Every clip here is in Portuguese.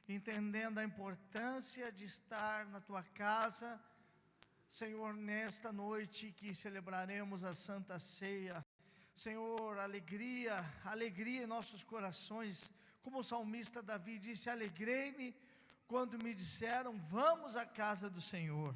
entendendo a importância de estar na tua casa, Senhor, nesta noite que celebraremos a Santa Ceia. Senhor, alegria em nossos corações, como o salmista Davi disse: alegrei-me quando me disseram, vamos à casa do Senhor.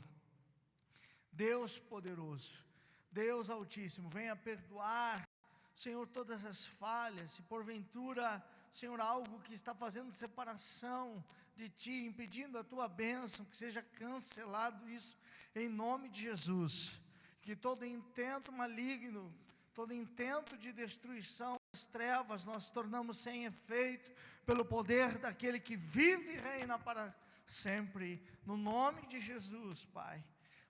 Deus poderoso, Deus altíssimo, venha perdoar, Senhor, todas as falhas, se porventura, Senhor, algo que está fazendo separação de Ti, impedindo a Tua bênção, que seja cancelado isso, em nome de Jesus. Que todo intento maligno, todo intento de destruição das trevas, nós tornamos sem efeito, pelo poder daquele que vive e reina para sempre, no nome de Jesus, Pai.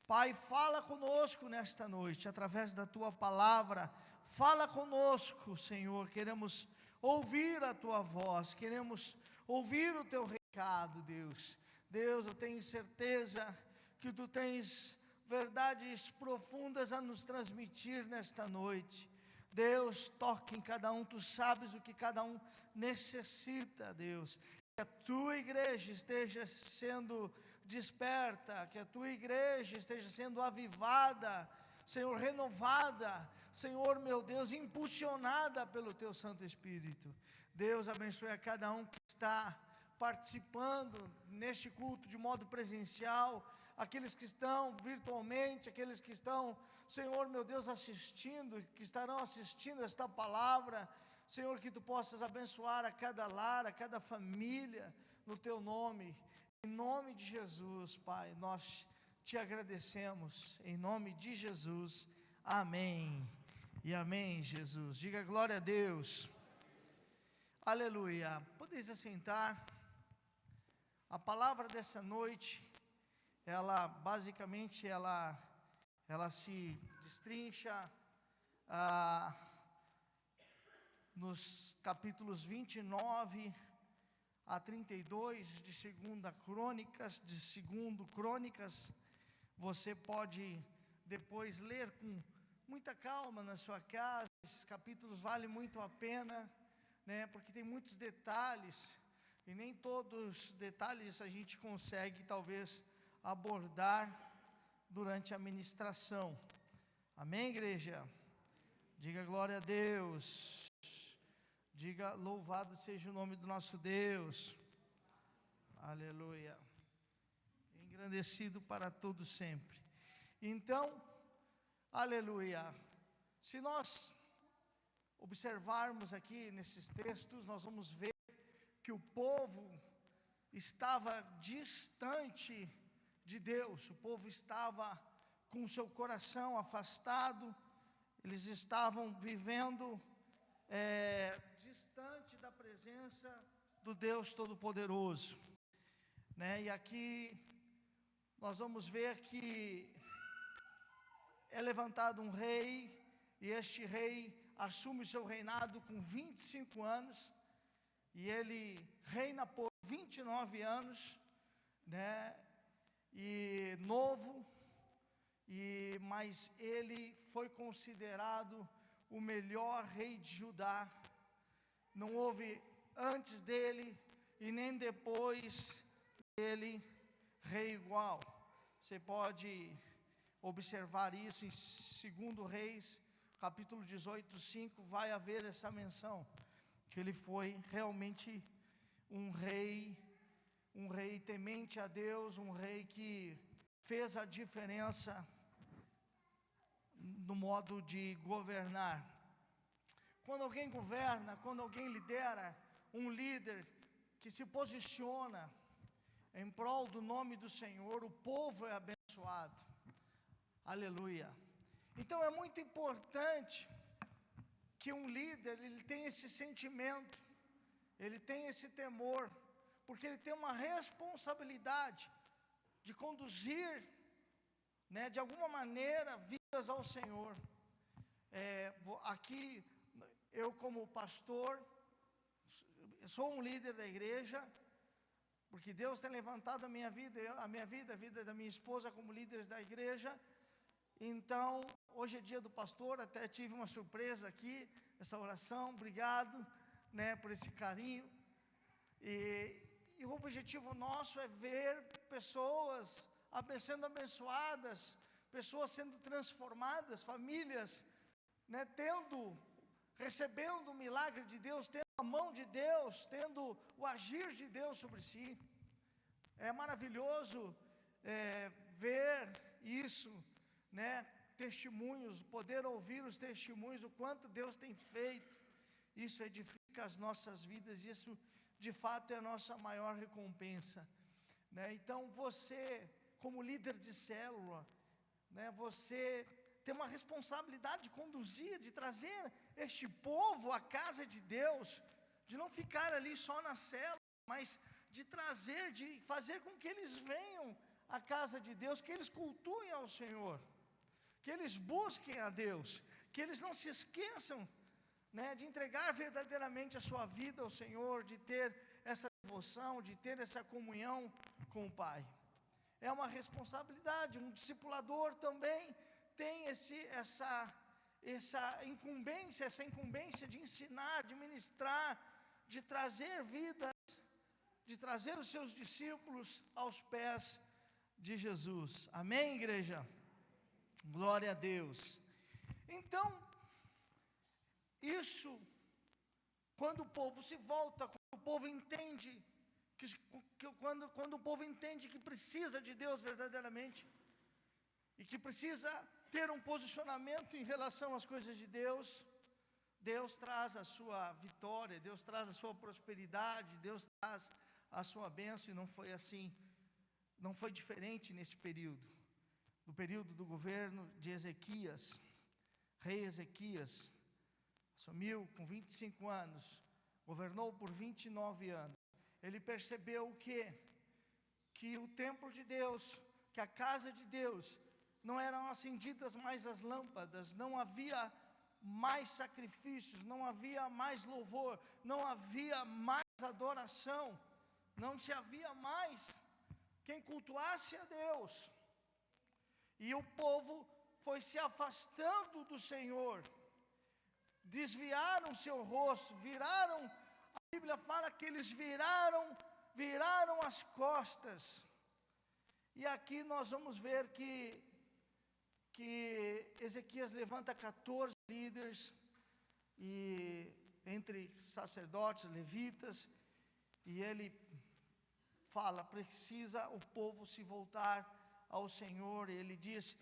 Pai, fala conosco nesta noite, através da Tua palavra, fala conosco, Senhor, queremos ouvir a Tua voz, queremos ouvir o Teu recado, Deus. Deus, eu tenho certeza que Tu tens verdades profundas a nos transmitir nesta noite. Deus, toque em cada um, Tu sabes o que cada um necessita, Deus. Que a Tua igreja esteja sendo desperta, que a Tua igreja esteja sendo avivada, Senhor, renovada, Senhor, meu Deus, impulsionada pelo Teu Santo Espírito. Deus, abençoe a cada um que está participando neste culto de modo presencial, aqueles que estão virtualmente, aqueles que estão, Senhor, meu Deus, assistindo, que estarão assistindo esta palavra. Senhor, que Tu possas abençoar a cada lar, a cada família, no Teu nome, em nome de Jesus, Pai, nós Te agradecemos, em nome de Jesus, amém, e amém, Jesus. Diga glória a Deus, aleluia. Podeis assentar. A palavra dessa noite, ela basicamente, ela se destrincha nos capítulos 29 a 32 de 2 Crônicas. Você pode depois ler com muita calma na sua casa. Esses capítulos valem muito a pena, né, porque tem muitos detalhes, e nem todos os detalhes a gente consegue talvez abordar durante a ministração. Amém, igreja? Diga glória a Deus. Diga louvado seja o nome do nosso Deus. Aleluia. Engrandecido para todo sempre. Então, aleluia. Se nós observarmos aqui nesses textos, nós vamos ver que o povo estava distante de Deus, o povo estava com o seu coração afastado, eles estavam vivendo distante da presença do Deus Todo-Poderoso, né? E aqui nós vamos ver que é levantado um rei, e este rei assume o seu reinado com 25 anos, e ele reina por 29 anos, né? E novo, mas ele foi considerado o melhor rei de Judá. Não houve antes dele e nem depois dele rei igual. Você pode observar isso em 2 Reis, capítulo 18, 5, vai haver essa menção, que ele foi realmente um rei temente a Deus, um rei que fez a diferença no modo de governar. Quando alguém governa, quando alguém lidera, um líder que se posiciona em prol do nome do Senhor, o povo é abençoado. Aleluia. Então é muito importante que um líder, ele tenha esse sentimento, ele tenha esse temor, porque ele tem uma responsabilidade de conduzir, né, de alguma maneira, vidas ao Senhor. Aqui, eu como pastor, sou um líder da igreja, porque Deus tem levantado a minha vida, a vida da minha esposa como líderes da igreja. Então, hoje é dia do pastor, até tive uma surpresa aqui, essa oração, obrigado, né, por esse carinho. e o objetivo nosso é ver pessoas sendo abençoadas, pessoas sendo transformadas, famílias, né, recebendo o milagre de Deus, tendo a mão de Deus, tendo o agir de Deus sobre si. É maravilhoso ver isso, né? Testemunhos, poder ouvir os testemunhos, o quanto Deus tem feito. Isso edifica as nossas vidas, isso de fato é a nossa maior recompensa, né? Então você, como líder de célula, né, você tem uma responsabilidade de conduzir, de trazer este povo à casa de Deus, de não ficar ali só na célula, mas de trazer, de fazer com que eles venham à casa de Deus, que eles cultuem ao Senhor, que eles busquem a Deus, que eles não se esqueçam, né, de entregar verdadeiramente a sua vida ao Senhor, de ter essa devoção, de ter essa comunhão com o Pai. É uma responsabilidade. Um discipulador também tem essa incumbência de ensinar, de ministrar, de trazer vidas, de trazer os seus discípulos aos pés de Jesus. Amém, igreja? Glória a Deus. Então, isso, quando o povo se volta, quando o povo entende, quando o povo entende que precisa de Deus verdadeiramente, e que precisa ter um posicionamento em relação às coisas de Deus, Deus traz a sua vitória, Deus traz a sua prosperidade, Deus traz a sua bênção, e não foi assim, não foi diferente nesse período, no período do governo de Ezequias. Rei Ezequias assumiu com 25 anos, governou por 29 anos. Ele percebeu o quê? Que o templo de Deus, que a casa de Deus, não eram acendidas mais as lâmpadas, não havia mais sacrifícios, não havia mais louvor, não havia mais adoração, não se havia mais quem cultuasse a Deus. E o povo foi se afastando do Senhor, desviaram seu rosto, a Bíblia fala que eles viraram as costas. E aqui nós vamos ver que Ezequias levanta 14 líderes, e entre sacerdotes, levitas, e ele fala, precisa o povo se voltar ao Senhor. E ele diz,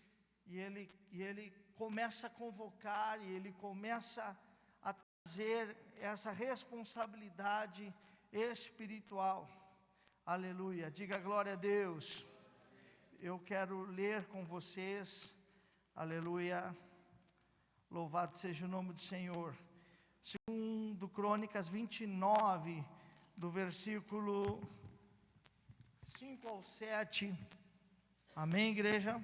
e ele começa a convocar, e ele começa a trazer essa responsabilidade espiritual. Aleluia, diga glória a Deus. Eu quero ler com vocês, aleluia, louvado seja o nome do Senhor. Segundo Crônicas 29, do versículo 5 ao 7. Amém, igreja?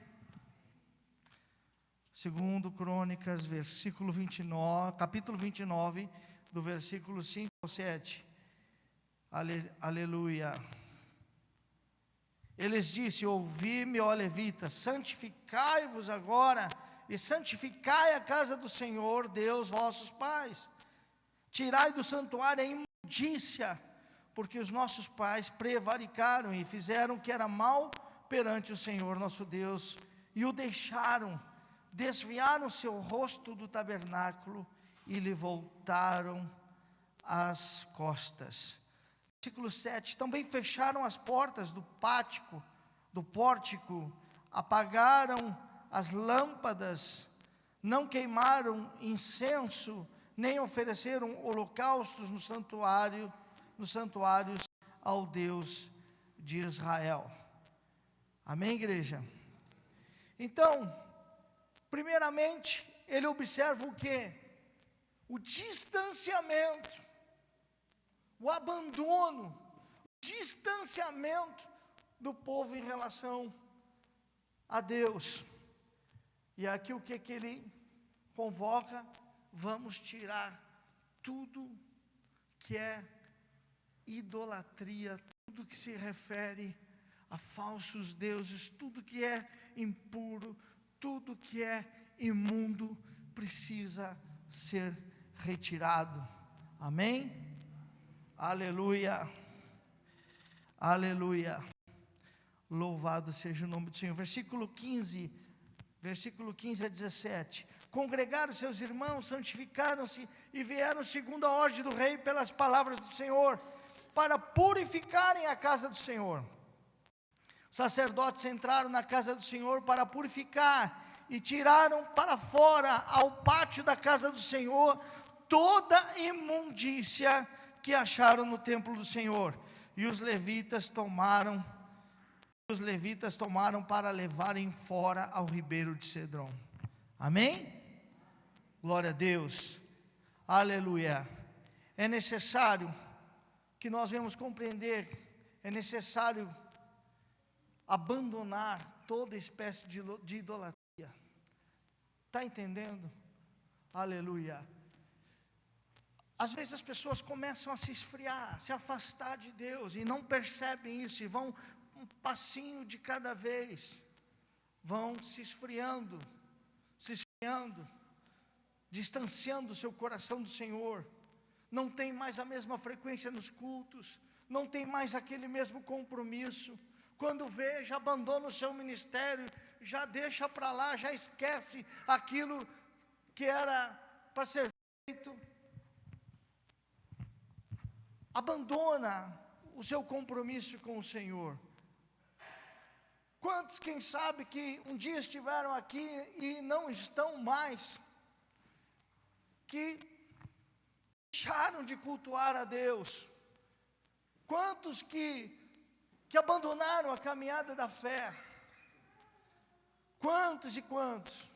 Segundo Crônicas, versículo 29, capítulo 29, do versículo 5 ao 7. Aleluia. Eles disse: ouvi-me, ó levitas, santificai-vos agora, e santificai a casa do Senhor, Deus vossos pais. Tirai do santuário a imundícia, porque os nossos pais prevaricaram e fizeram o que era mal perante o Senhor nosso Deus, e o deixaram, desviaram seu rosto do tabernáculo e lhe voltaram as costas. Versículo 7, também fecharam as portas do pórtico, apagaram as lâmpadas, não queimaram incenso, nem ofereceram holocaustos nos santuários ao Deus de Israel. Amém, igreja? Então, primeiramente, ele observa o quê? O distanciamento, o abandono, o distanciamento do povo em relação a Deus. E aqui o que ele convoca? Vamos tirar tudo que é idolatria, tudo que se refere a falsos deuses, tudo que é impuro, tudo que é imundo, precisa ser retirado. Amém? Aleluia. Aleluia. Louvado seja o nome do Senhor. Versículo 15 a 17. Congregaram seus irmãos, santificaram-se e vieram segundo a ordem do rei pelas palavras do Senhor, para purificarem a casa do Senhor. Sacerdotes entraram na casa do Senhor para purificar e tiraram para fora ao pátio da casa do Senhor toda imundícia que acharam no templo do Senhor. E os levitas tomaram para levarem fora ao ribeiro de Cedron. Amém? Glória a Deus. Aleluia. É necessário que nós venhamos compreender, é necessário abandonar toda espécie de idolatria. Está entendendo? Aleluia. Às vezes as pessoas começam a se esfriar, se afastar de Deus e não percebem isso, e vão um passinho de cada vez, vão se esfriando, distanciando o seu coração do Senhor, não tem mais a mesma frequência nos cultos, não tem mais aquele mesmo compromisso. Quando vê, já abandona o seu ministério, já deixa para lá, já esquece aquilo que era para ser feito, abandona o seu compromisso com o Senhor. Quantos, quem sabe, que um dia estiveram aqui e não estão mais, que deixaram de cultuar a Deus? Quantos que abandonaram a caminhada da fé? Quantos e quantos?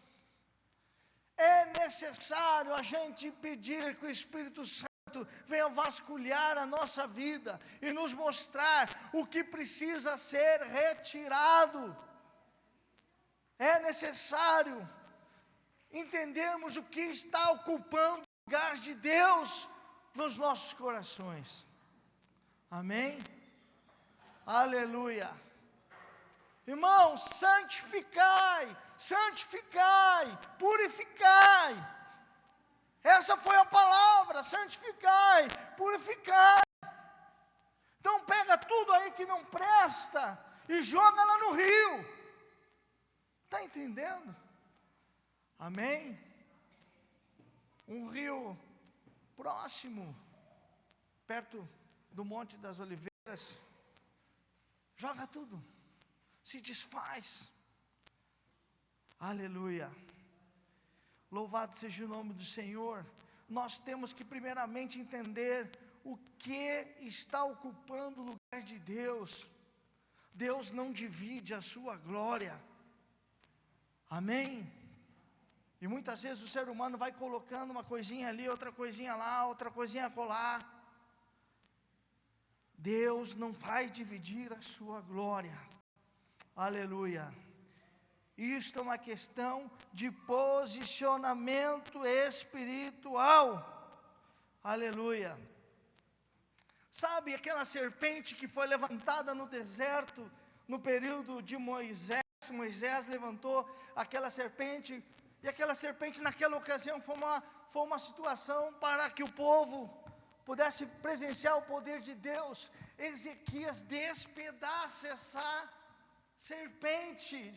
É necessário a gente pedir que o Espírito Santo venha vasculhar a nossa vida e nos mostrar o que precisa ser retirado. É necessário entendermos o que está ocupando o lugar de Deus nos nossos corações. Amém? Aleluia. Irmãos, santificai, purificai. Essa foi a palavra, santificai, purificai. Então pega tudo aí que não presta e joga lá no rio. Está entendendo? Amém? Um rio próximo, perto do Monte das Oliveiras, joga tudo, se desfaz. Aleluia. Louvado seja o nome do Senhor. Nós temos que primeiramente entender o que está ocupando o lugar de Deus. Deus não divide a sua glória. Amém? E muitas vezes o ser humano vai colocando uma coisinha ali, outra coisinha lá, outra coisinha acolá. Deus não vai dividir a sua glória. Aleluia. Isto é uma questão de posicionamento espiritual. Aleluia. Sabe aquela serpente que foi levantada no deserto, no período de Moisés? Moisés levantou aquela serpente, e aquela serpente naquela ocasião foi uma situação para que o povo pudesse presenciar o poder de Deus. Ezequias despedaça essa serpente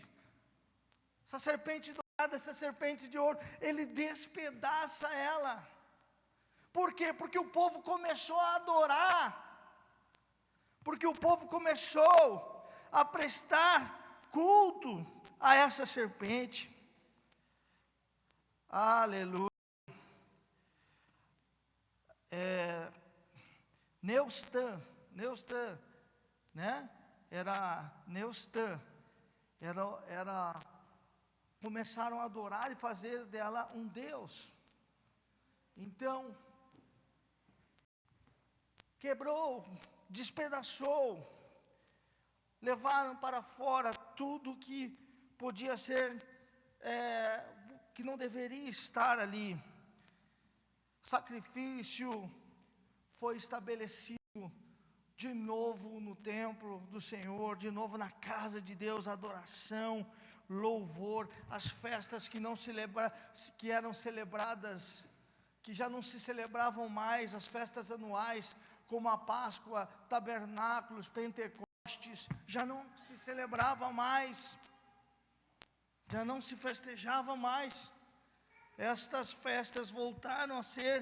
dourada, essa serpente de ouro, ele despedaça ela. Por quê? Porque o povo começou a adorar, porque o povo começou a prestar culto a essa serpente. Aleluia. Neustã, né? Era Neustã, começaram a adorar e fazer dela um deus. Então, quebrou, despedaçou, levaram para fora tudo que podia ser, que não deveria estar ali. Sacrifício foi estabelecido de novo no templo do Senhor, de novo na casa de Deus, adoração, louvor, as festas que eram celebradas, que já não se celebravam mais, as festas anuais como a Páscoa, Tabernáculos, Pentecostes, já não se celebrava mais, já não se festejava mais. Estas festas voltaram a ser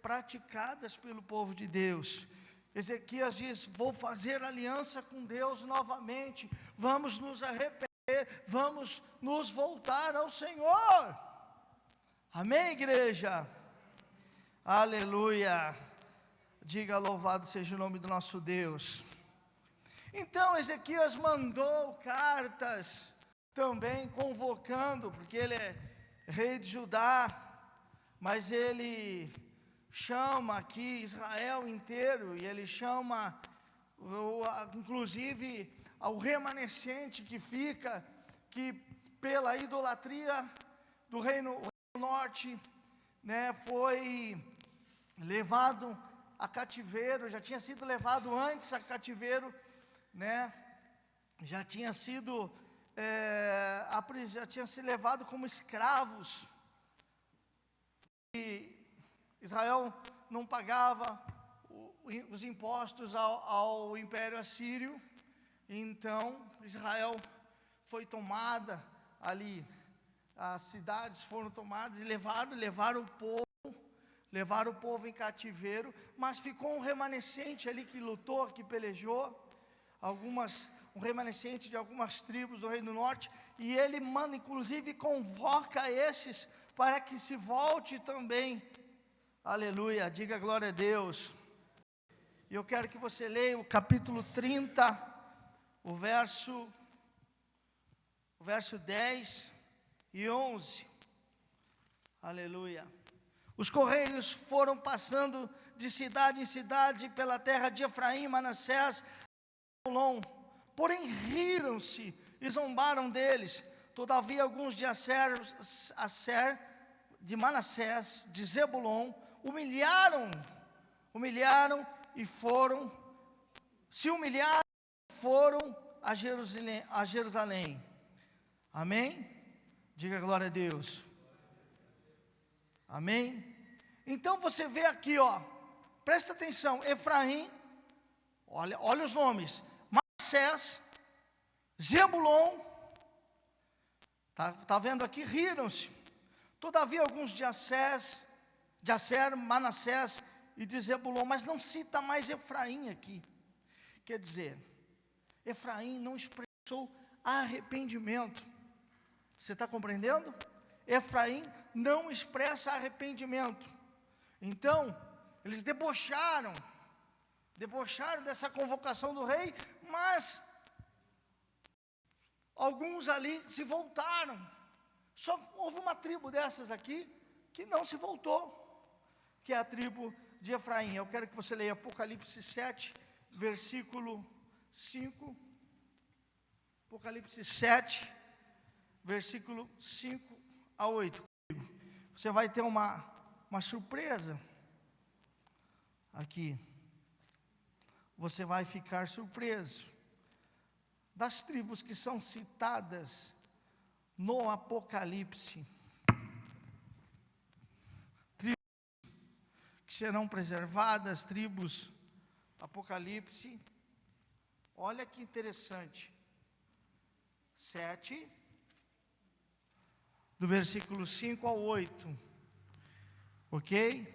praticadas pelo povo de Deus. Ezequias diz: vou fazer aliança com Deus novamente, vamos nos arrepender, vamos nos voltar ao Senhor. Amém, igreja? Aleluia. Diga: louvado seja o nome do nosso Deus. Então Ezequias mandou cartas também convocando, porque ele é rei de Judá, mas ele chama aqui Israel inteiro, e ele chama inclusive ao remanescente que fica, que pela idolatria do reino norte, né, foi levado a cativeiro, já tinha sido levado antes a cativeiro, né, já tinha sido levado como escravos, e Israel não pagava os impostos ao Império Assírio. Então Israel foi tomada ali, as cidades foram tomadas e levaram o povo em cativeiro, mas ficou um remanescente ali que lutou, que pelejou, um remanescente de algumas tribos do Reino Norte, e ele manda, inclusive convoca esses para que se volte também. Aleluia, diga glória a Deus. E eu quero que você leia o capítulo 30, o verso 10 e 11. Aleluia. Os correios foram passando de cidade em cidade pela terra de Efraim, Manassés, Zebulon, porém riram-se e zombaram deles. Todavia alguns de Asser, de Manassés, de Zebulon, humilharam e foram a Jerusalém. Amém? Diga glória a Deus. Amém? Então você vê aqui, presta atenção, Efraim, olha os nomes, Manassés, Zebulon, tá vendo aqui? Riram-se. Todavia alguns de Asser, Manassés e de Zebulon, mas não cita mais Efraim aqui. Quer dizer, Efraim não expressou arrependimento. Você está compreendendo? Efraim não expressa arrependimento. Então, eles debocharam dessa convocação do rei, mas alguns ali se voltaram. Só houve uma tribo dessas aqui que não se voltou, que é a tribo de Efraim. Eu quero que você leia Apocalipse 7, versículo 5. Apocalipse 7, versículo 5 a 8. Você vai ter uma surpresa aqui. Você vai ficar surpreso das tribos que são citadas no Apocalipse. Tribos que serão preservadas, tribos, Apocalipse. Olha que interessante. 7, do versículo 5 ao 8. Ok?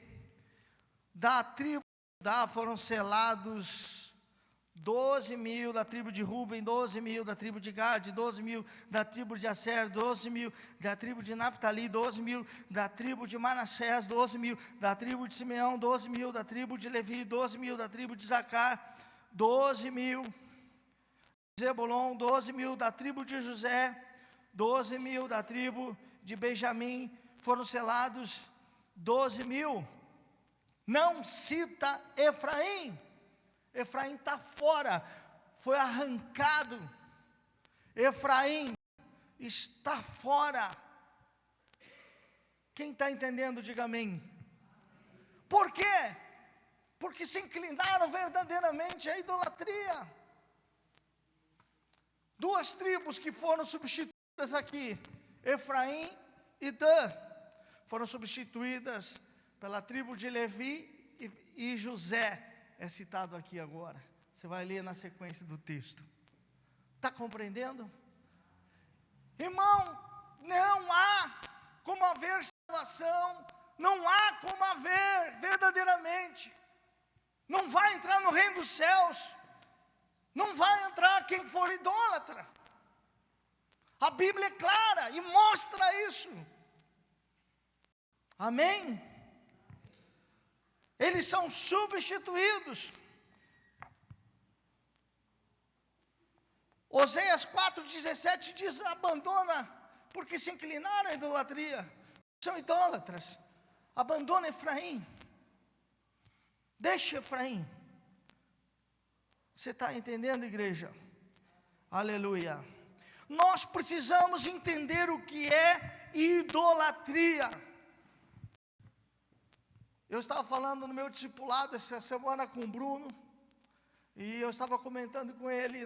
Da tribo de Judá foram selados 12.000, da tribo de Ruben, 12.000, da tribo de Gade, 12.000, da tribo de Asser, 12.000, da tribo de Naftali, 12.000, da tribo de Manassés, 12.000, da tribo de Simeão, 12.000, da tribo de Levi, 12.000, da tribo de Zacar, 12.000, Zebulon, 12.000, da tribo de José, 12.000, da tribo de Benjamim, foram selados 12.000. Não cita Efraim. Efraim está fora, foi arrancado. Efraim está fora. Quem está entendendo, diga amém. Por quê? Porque se inclinaram verdadeiramente à idolatria. Duas tribos que foram substituídas aqui, Efraim e Dan, foram substituídas pela tribo de Levi e José. é citado aqui agora. Você vai ler na sequência do texto. Está compreendendo? Irmão, não há como haver salvação, não há como haver verdadeiramente. Não vai entrar no reino dos céus, não vai entrar quem for idólatra. A Bíblia é clara e mostra isso. Amém? Eles são substituídos. Oséias 4,17 diz: abandona, porque se inclinaram à idolatria, são idólatras. Abandona Efraim, deixa Efraim. Você está entendendo, igreja? Aleluia. Nós precisamos entender o que é idolatria. Eu estava falando no meu discipulado essa semana com o Bruno, e eu estava comentando com ele,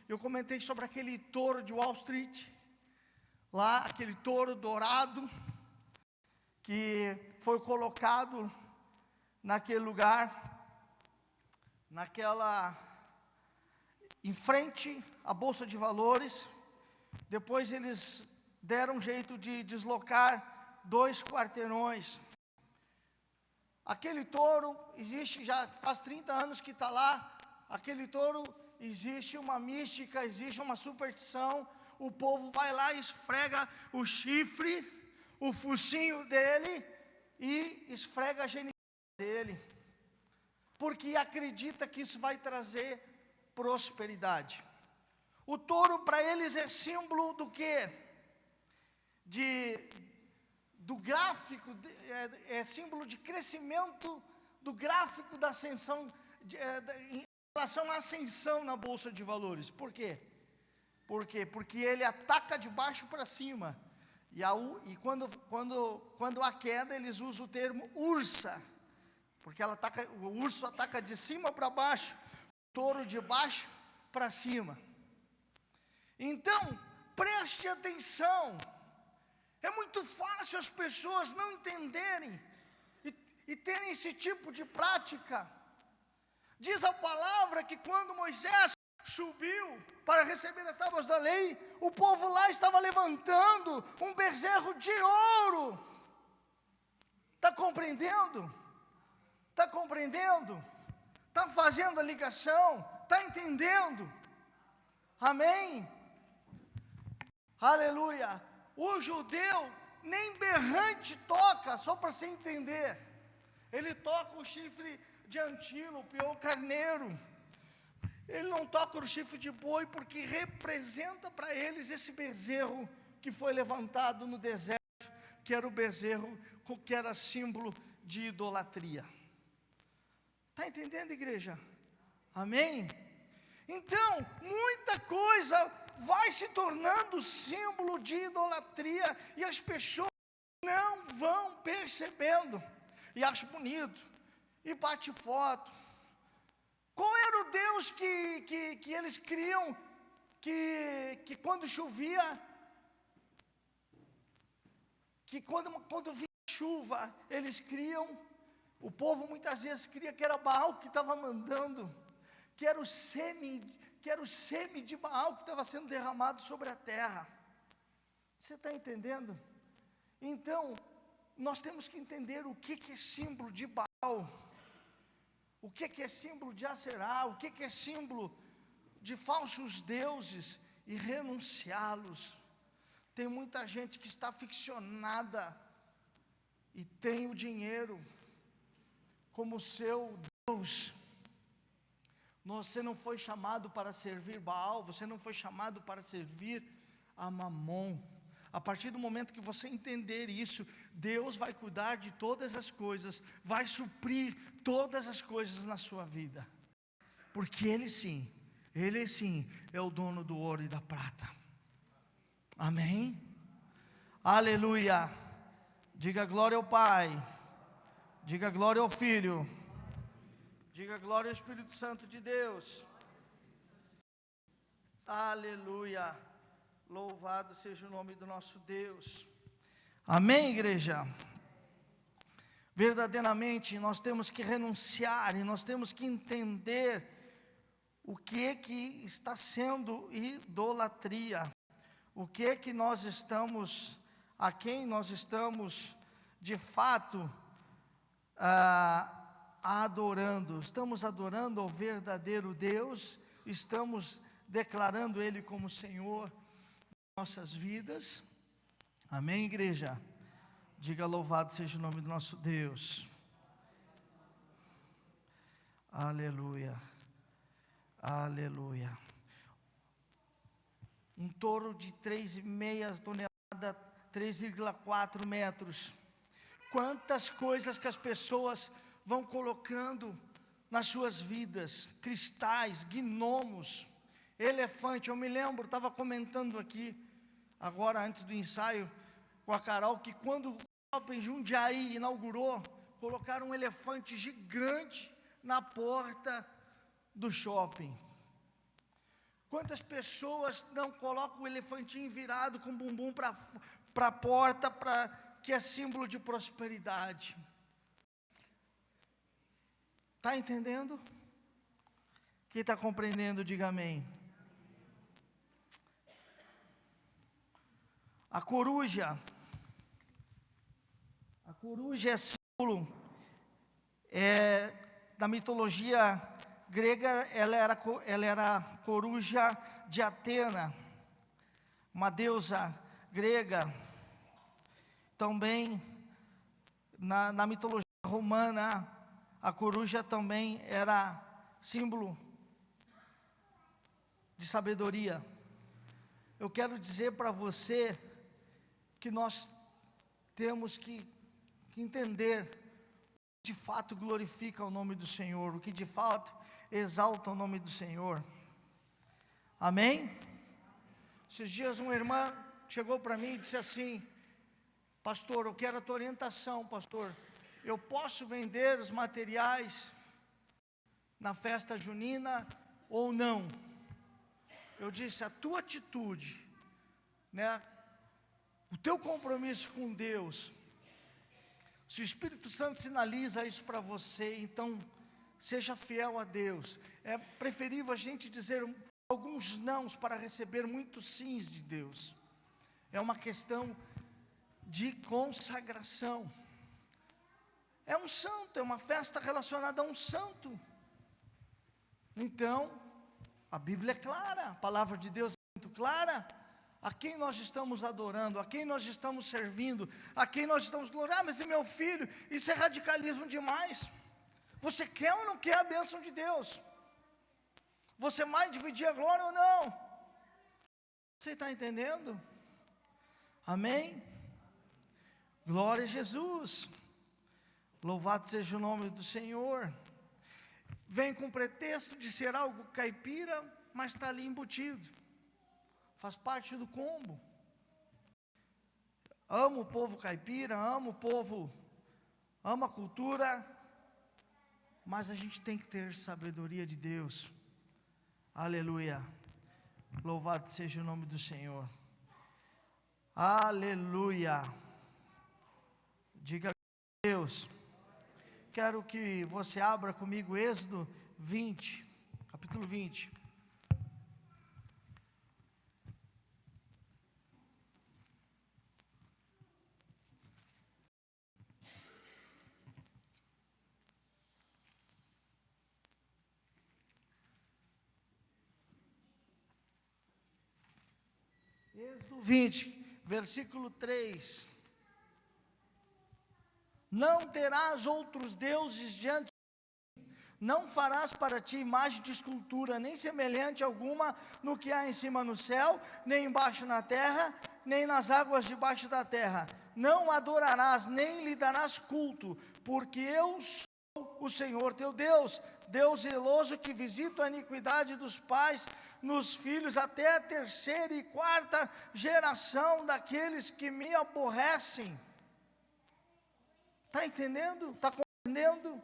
eu comentei sobre aquele touro de Wall Street, lá, aquele touro dourado, que foi colocado naquele lugar, em frente à Bolsa de Valores. Depois eles deram um jeito de deslocar 2 quarteirões. Aquele touro existe, já faz 30 anos que está lá. Aquele touro, existe uma mística, existe uma superstição. O povo vai lá e esfrega o chifre, o focinho dele, e esfrega a genitália dele, porque acredita que isso vai trazer prosperidade. O touro para eles é símbolo do quê? Do gráfico, é símbolo de crescimento do gráfico da ascensão, em relação à ascensão na Bolsa de Valores. Por quê? Porque ele ataca de baixo para cima, e quando há queda, eles usam o termo ursa, porque o urso ataca de cima para baixo, o touro de baixo para cima. Então, preste atenção. É muito fácil as pessoas não entenderem e terem esse tipo de prática. Diz a palavra que quando Moisés subiu para receber as tábuas da lei, o povo lá estava levantando um bezerro de ouro. Está compreendendo? Está compreendendo? Está fazendo a ligação? Está entendendo? Amém? Aleluia. O judeu nem berrante toca, só para você entender. Ele toca o chifre de antílope ou carneiro. Ele não toca o chifre de boi, porque representa para eles esse bezerro que foi levantado no deserto, que era o bezerro que era símbolo de idolatria. Está entendendo, igreja? Amém? Então, muita coisa vai se tornando símbolo de idolatria, e as pessoas não vão percebendo, e acham bonito, e bate foto. Qual era o Deus que eles criam, que quando chovia, que quando vinha chuva, eles criam, o povo muitas vezes cria que era Baal que estava mandando, que era o sêmen de Baal que estava sendo derramado sobre a terra. Você está entendendo? Então, nós temos que entender o que é símbolo de Baal, o que é símbolo de Aserá, o que é símbolo de falsos deuses, e renunciá-los. Tem muita gente que está ficcionada e tem o dinheiro como seu Deus. Você não foi chamado para servir Baal, você não foi chamado para servir a Mamon. A partir do momento que você entender isso, Deus vai cuidar de todas as coisas, vai suprir todas as coisas na sua vida, porque Ele sim é o dono do ouro e da prata. Amém? Aleluia. Diga glória ao Pai, diga glória ao Filho, diga glória ao Espírito Santo de Deus. Aleluia. Louvado seja o nome do nosso Deus. Amém, igreja? Verdadeiramente nós temos que renunciar e nós temos que entender o que está sendo idolatria, o que nós estamos, a quem nós estamos de fato adorando. Estamos adorando ao verdadeiro Deus, estamos declarando Ele como Senhor de nossas vidas. Amém, igreja? Diga: louvado seja o nome do nosso Deus. Aleluia, aleluia. Um touro de 3,5 toneladas, 3,4 metros. Quantas coisas que as pessoas vão colocando nas suas vidas, cristais, gnomos, elefante. Eu me lembro, estava comentando aqui, agora antes do ensaio, com a Carol, que quando o shopping Jundiaí inaugurou, colocaram um elefante gigante na porta do shopping. Quantas pessoas não colocam o elefantinho virado com o bumbum para a porta, que é símbolo de prosperidade? Está entendendo? Quem está compreendendo, diga amém. A coruja é símbolo, da mitologia grega. Ela era coruja de Atena, uma deusa grega. Também na mitologia romana, a coruja também era símbolo de sabedoria. Eu quero dizer para você que nós temos que entender o que de fato glorifica o nome do Senhor, o que de fato exalta o nome do Senhor. Amém? Esses dias uma irmã chegou para mim e disse assim: pastor, eu quero a tua orientação, pastor. Eu posso vender os materiais na festa junina ou não? Eu disse: a tua atitude, né, o teu compromisso com Deus, se o Espírito Santo sinaliza isso para você, então seja fiel a Deus. É preferível a gente dizer alguns nãos para receber muitos sims de Deus. É uma questão de consagração. É um santo, é uma festa relacionada a um santo. Então, a Bíblia é clara, a palavra de Deus é muito clara. A quem nós estamos adorando, a quem nós estamos servindo, a quem nós estamos glorificando. Mas meu filho, isso é radicalismo demais. Você quer ou não quer a bênção de Deus? Você vai dividir a glória ou não? Você está entendendo? Amém? Glória a Jesus. Louvado seja o nome do Senhor. Vem com pretexto de ser algo caipira, mas está ali embutido. Faz parte do combo. Amo o povo caipira, amo o povo, amo a cultura, mas a gente tem que ter sabedoria de Deus. Aleluia. Louvado seja o nome do Senhor. Aleluia. Diga a Deus. Quero que você abra comigo Êxodo 20, capítulo 20. Êxodo 20, versículo 3. Não terás outros deuses diante de mim, não farás para ti imagem de escultura, nem semelhante alguma no que há em cima no céu, nem embaixo na terra, nem nas águas debaixo da terra. Não adorarás, nem lhe darás culto, porque eu sou o Senhor teu Deus, Deus zeloso, que visita a iniquidade dos pais nos filhos até a terceira e quarta geração daqueles que me aborrecem. Está entendendo? Está compreendendo?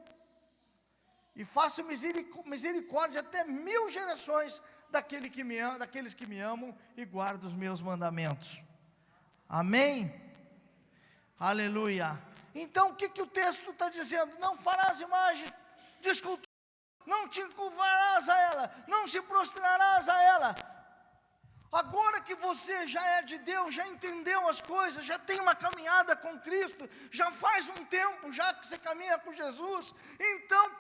E faço misericórdia até 1000 gerações daqueles que me amam e guardam os meus mandamentos. Amém? Aleluia. Então o que o texto está dizendo? Não farás imagem de escultura, não te encurvarás a ela, não se prostrarás a ela. Agora que você já é de Deus, já entendeu as coisas, já tem uma caminhada com Cristo, já faz um tempo já que você caminha com Jesus, então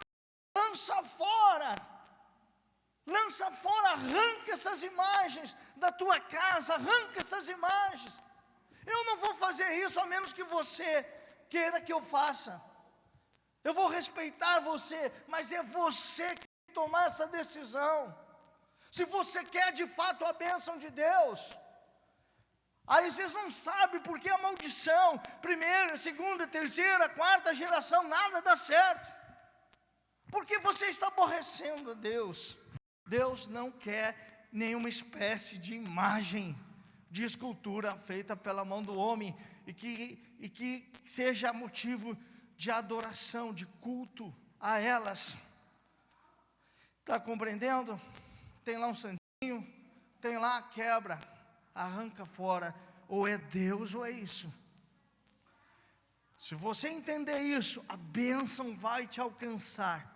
lança fora, arranca essas imagens da tua casa, arranca essas imagens. Eu não vou fazer isso a menos que você queira que eu faça. Eu vou respeitar você, mas é você que tem que tomar essa decisão. Se você quer de fato a bênção de Deus, aí vocês não sabem porque a maldição, primeira, segunda, terceira, quarta geração, nada dá certo. Porque você está aborrecendo a Deus. Deus não quer nenhuma espécie de imagem, de escultura feita pela mão do homem, e que seja motivo de adoração, de culto a elas. Está compreendendo? Tem lá um santinho, tem lá, quebra, arranca fora, ou é Deus ou é isso. Se você entender isso, a bênção vai te alcançar,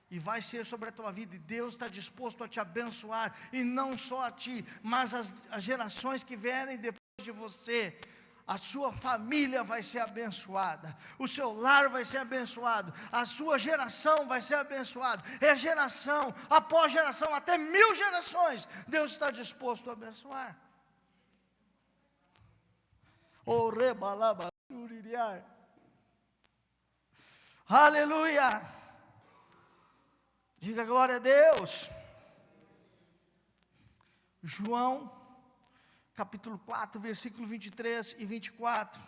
e vai ser sobre a tua vida, e Deus está disposto a te abençoar, e não só a ti, mas as gerações que vierem depois de você. A sua família vai ser abençoada, o seu lar vai ser abençoado, a sua geração vai ser abençoada, é geração após geração, até 1000 gerações, Deus está disposto a abençoar. Aleluia, diga glória a Deus. João capítulo 4, versículo 23 e 24,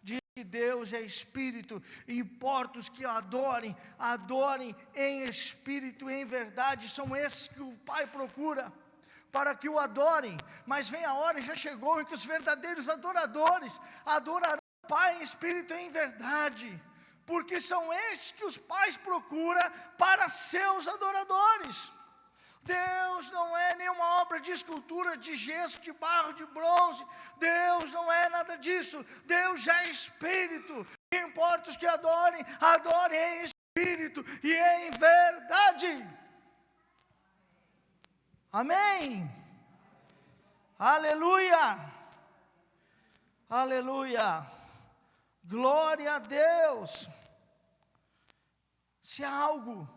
diz que Deus é Espírito, e importa os que adorem em Espírito e em verdade, são esses que o Pai procura, para que o adorem. Mas vem a hora, e já chegou, em que os verdadeiros adoradores adorarão o Pai em Espírito e em verdade, porque são estes que os pais procuram para seus adoradores. Deus não é nenhuma obra de escultura, de gesso, de barro, de bronze. Deus não é nada disso. Deus já é Espírito. E importa os que adorem em Espírito e em verdade. Amém. Aleluia. Aleluia. Glória a Deus. Se há algo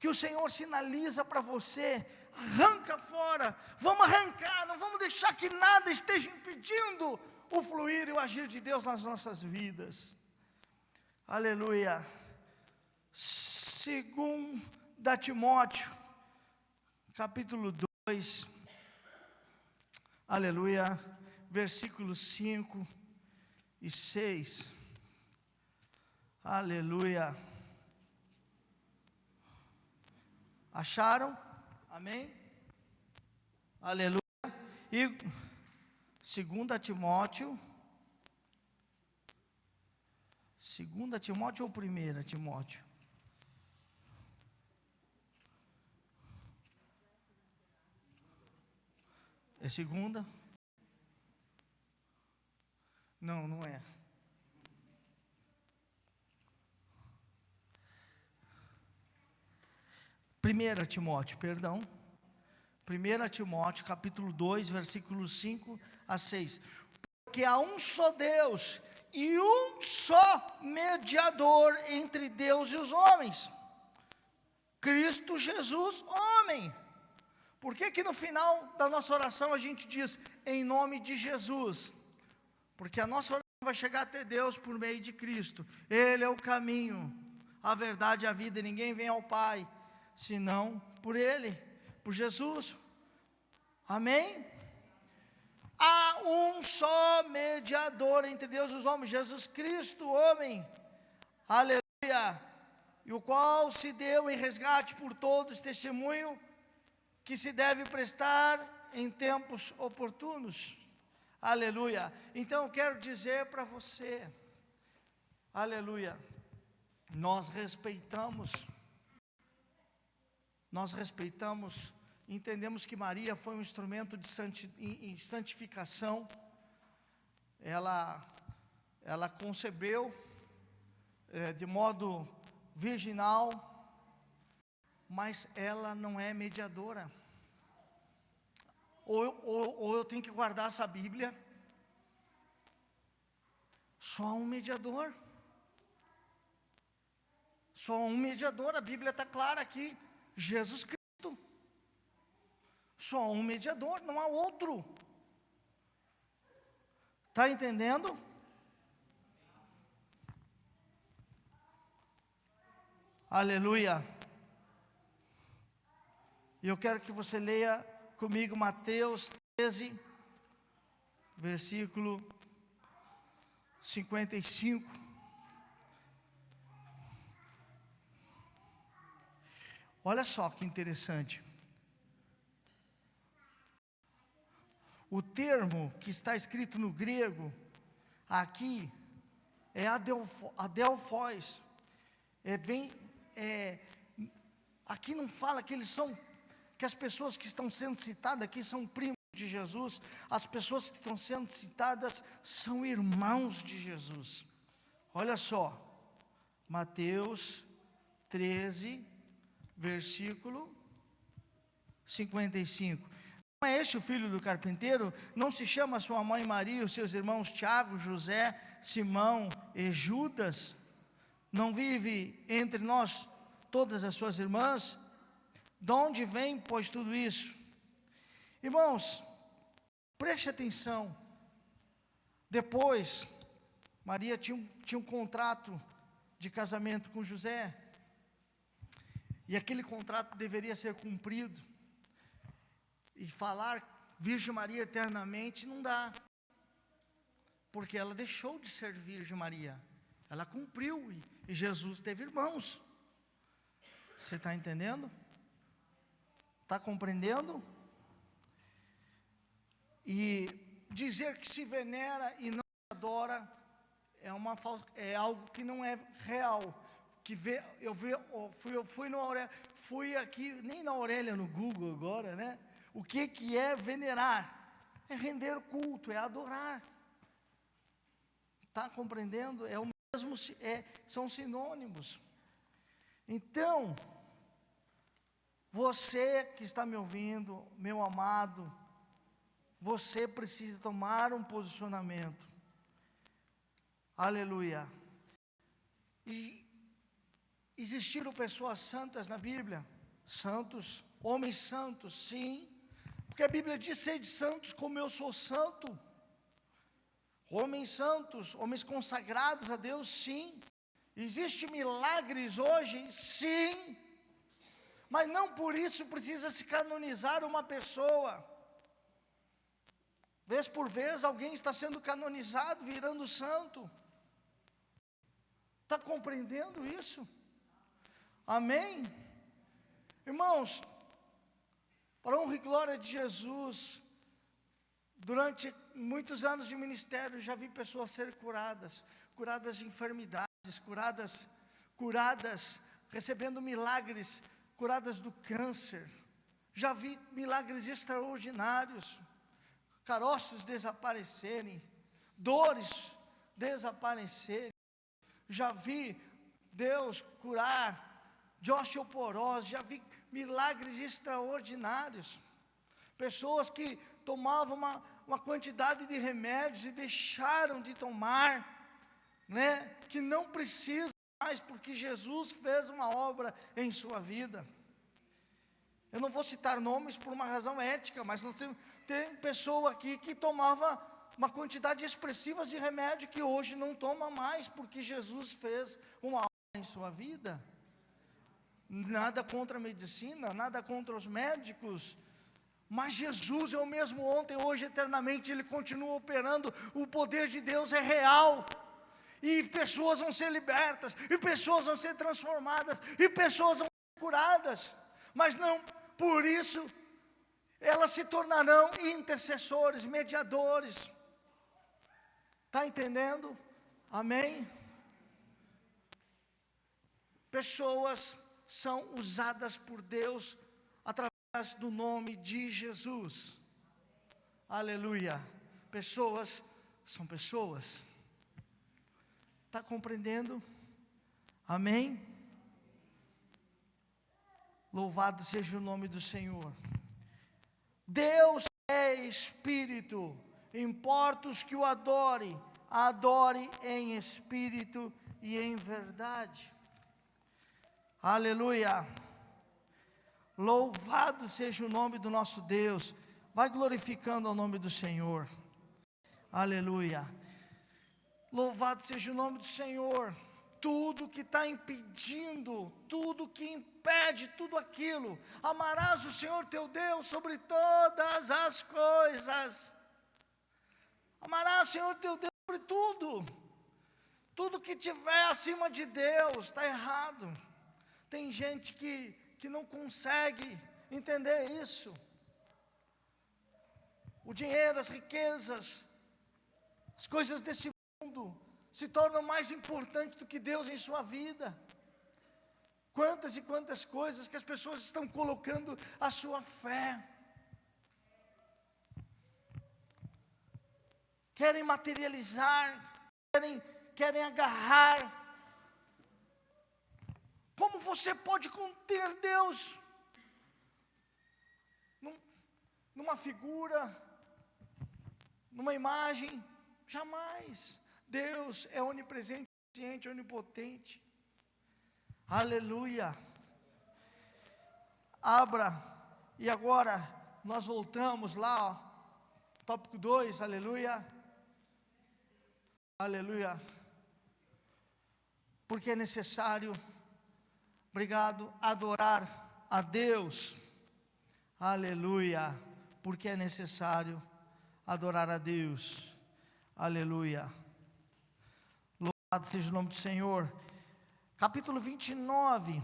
que o Senhor sinaliza para você, arranca fora, vamos arrancar, não vamos deixar que nada esteja impedindo o fluir e o agir de Deus nas nossas vidas. Aleluia. 2 Timóteo, capítulo 2, aleluia, versículos 5 e 6, aleluia. Acharam? Amém? Aleluia. E 2 Timóteo. 2 Timóteo ou 1 Timóteo? É segunda? Não, não é. Primeira Timóteo, perdão. 1 Timóteo, capítulo 2, versículos 5 a 6. Porque há um só Deus e um só mediador entre Deus e os homens, Cristo Jesus, homem. Por que no final da nossa oração a gente diz em nome de Jesus? Porque a nossa oração vai chegar até Deus por meio de Cristo. Ele é o caminho, a verdade e a vida, e ninguém vem ao Pai senão por Ele, por Jesus. Amém? Há um só mediador entre Deus e os homens, Jesus Cristo, homem. Aleluia. E o qual se deu em resgate por todos, testemunho que se deve prestar em tempos oportunos. Aleluia. Então eu quero dizer para você, aleluia, nós respeitamos, entendemos que Maria foi um instrumento de santificação. Ela ela concebeu de modo virginal, mas ela não é mediadora. Ou eu tenho que guardar essa Bíblia. Só há um mediador. Só há um mediador, a Bíblia está clara aqui, Jesus Cristo. Só há um mediador, não há outro. Está entendendo? Aleluia. E eu quero que você leia comigo Mateus 13, versículo 55. Olha só que interessante. O termo que está escrito no grego, aqui, é adelphos. Aqui não fala que que as pessoas que estão sendo citadas aqui são primos de Jesus. As pessoas que estão sendo citadas são irmãos de Jesus. Olha só, Mateus 13, versículo 55. Não é este o filho do carpinteiro? Não se chama sua mãe Maria, os seus irmãos Tiago, José, Simão e Judas? Não vive entre nós todas as suas irmãs? De onde vem, pois, tudo isso? Irmãos, preste atenção. Depois, Maria tinha um contrato de casamento com José, e aquele contrato deveria ser cumprido. E falar Virgem Maria eternamente não dá, porque ela deixou de ser Virgem Maria. Ela cumpriu, e Jesus teve irmãos. Você está entendendo? Está compreendendo? E dizer que se venera e não adora é algo que não é real. Eu fui aqui, nem na orelha no Google agora, né? O que é venerar? É render culto, é adorar. Está compreendendo? É o mesmo, são sinônimos. Então, você que está me ouvindo, meu amado, você precisa tomar um posicionamento. Aleluia. E existiram pessoas santas na Bíblia, santos, homens santos, sim, porque a Bíblia diz: sede santos como eu sou santo. Homens santos, homens consagrados a Deus, sim. Existem milagres hoje, sim, mas não por isso precisa se canonizar uma pessoa. Vez por vez alguém está sendo canonizado, virando santo. Está compreendendo isso? Amém? Irmãos, para a honra e glória de Jesus, durante muitos anos de ministério, já vi pessoas serem curadas de enfermidades, curadas, recebendo milagres, curadas do câncer. Já vi milagres extraordinários, caroços desaparecerem, dores desaparecerem. Já vi Deus curar de osteoporose, já vi milagres extraordinários. Pessoas que tomavam uma quantidade de remédios e deixaram de tomar, né? Que não precisam mais, porque Jesus fez uma obra em sua vida. Eu não vou citar nomes por uma razão ética, mas tem pessoa aqui que tomava uma quantidade expressiva de remédio que hoje não toma mais, porque Jesus fez uma obra em sua vida. Nada contra a medicina, nada contra os médicos, mas Jesus é o mesmo ontem, hoje, eternamente. Ele continua operando. O poder de Deus é real, e pessoas vão ser libertas, e pessoas vão ser transformadas, e pessoas vão ser curadas, mas não por isso elas se tornarão intercessores, mediadores. Está entendendo? Amém? Pessoas são usadas por Deus através do nome de Jesus. Aleluia. Pessoas são pessoas. Está compreendendo? Amém? Louvado seja o nome do Senhor. Deus é Espírito, importa os que o adorem, adore em espírito e em verdade. Aleluia. Louvado seja o nome do nosso Deus. Vai glorificando o nome do Senhor. Aleluia. Louvado seja o nome do Senhor. Tudo que está impedindo, tudo que impede, tudo aquilo, amarás o Senhor teu Deus sobre todas as coisas. Amarás o Senhor teu Deus sobre tudo. Tudo que tiver acima de Deus está errado. Tem gente que não consegue entender isso. O dinheiro, as riquezas, as coisas desse mundo se tornam mais importantes do que Deus em sua vida. Quantas e quantas coisas que as pessoas estão colocando a sua fé. Querem materializar, querem agarrar. Como você pode conter Deus? Numa figura, numa imagem? Jamais. Deus é onipresente, onisciente, onipotente. Aleluia. Abra. E agora nós voltamos lá, ó, tópico 2, aleluia. Aleluia. Porque é necessário, obrigado, adorar a Deus. Aleluia. Porque é necessário adorar a Deus. Aleluia. Louvado seja o nome do Senhor. Capítulo 29,